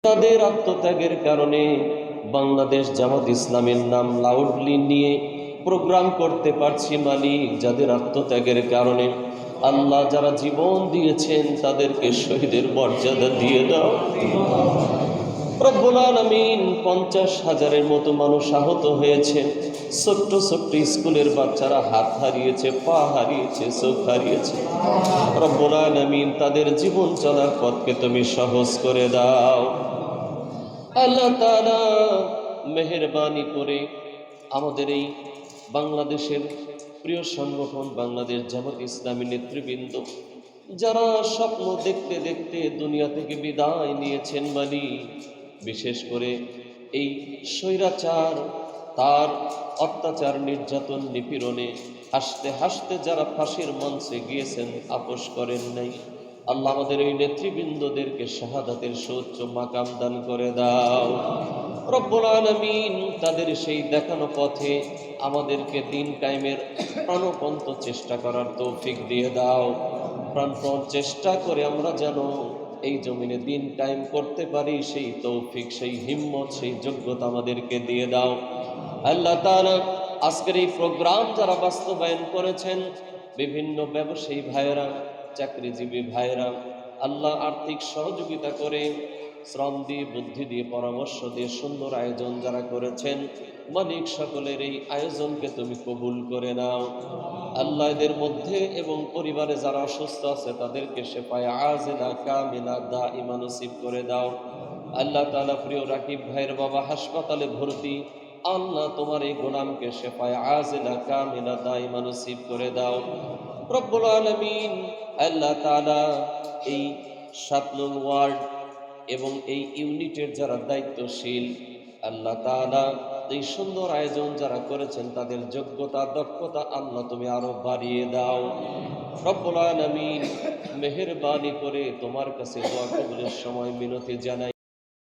তাদের আত্মত্যাগের কারণে বাংলাদেশ জামাত ইসলামের নাম লাউডলি নিয়ে প্রোগ্রাম করতে পারছি মালিক। যাদের আত্মত্যাগের কারণে আল্লাহ যারা জীবন দিয়েছেন তাদেরকে শহীদের মর্যাদা দিয়ে দাও রব্বুল আলামিন। 50,000-এর মতো মানুষ আহত হয়েছে। ছোট্ট ছোট্ট স্কুলের বাচ্চারা হাত হারিয়েছে, পা হারিয়েছে, চোখ হারিয়েছে। রব্বুল আলামিন তাদের জীবন চলার পথকে তুমি সহজ করে দাও আল্লাহ তাআলা। মেহেরবানি করে আমাদের এই বাংলাদেশের প্রিয় সংগঠন বাংলাদেশ জামাত ইসলামী নেতৃবৃন্দ যারা স্বপ্ন দেখতে দেখতে দুনিয়া থেকে বিদায় নিয়েছেন মালিক, বিশেষ করে এই স্বৈরাচার তার অত্যাচার নির্যাতন নিপীড়নে হাসতে হাসতে যারা ফাঁসির মঞ্চে গিয়েছেন, আপোষ করেন নাই, আল্লাহ আমাদের এই নেতৃবৃন্দদেরকে শাহাদাতের সর্বোচ্চ মাকাম দান করে দাও রব্বুল আলামিন। তাদের সেই দেখানো পথে আমাদেরকে দিন কায়েমের প্রাণপন্ত চেষ্টা করার তৌফিক দিয়ে দাও। প্রাণপণ চেষ্টা করে আমরা যেন এই জমিনে দিন কায়েম করতে পারি, সেই তৌফিক, সেই হিম্মত, সেই যোগ্যতা আমাদেরকে দিয়ে দাও আল্লাহ তাআলা। আজকের এই প্রোগ্রাম যারা বাস্তবায়ন করেছেন, বিভিন্ন ব্যবসায়ী ভাইয়েরা, চাকরিজীবী ভাইয়েরা, আল্লাহ আর্থিক সহযোগিতা করে, শ্রম দিয়ে, বুদ্ধি দিয়ে, পরামর্শ দিয়ে সুন্দর আয়োজন যারা করেছেন মালিক, সকলের এই আয়োজনকে তুমি কবুল করে নাও আল্লাহ। এদের মধ্যে এবং পরিবারে যারা অসুস্থ আছে তাদেরকে শেফায়ে আজিলা কামিলা দাইমা নসিব করে দাও আল্লাহ তাআলা। প্রিয় রাকিব ভাইয়ের বাবা হাসপাতালে ভর্তি, আল্লাহ তোমার এই গোলামকে শেফায়ে আজিলা কামিলা দাইমা নসিব করে দাও রব্বুল আলামিন। আল্লাহ তাআলা এই 7 নং ওয়ার্ড এবং এই ইউনিটের যারা দায়িত্বশীল, আল্লাহ তাআলা এই সুন্দর আয়োজন যারা করেছেন তাদের যোগ্যতা, দক্ষতা আল্লাহ তুমি আরো বাড়িয়ে দাও রব্বুল আলামিন। মেহেরবানি করে তোমার কাছে দোয়া কবুলের সময় মিনতি জানাই।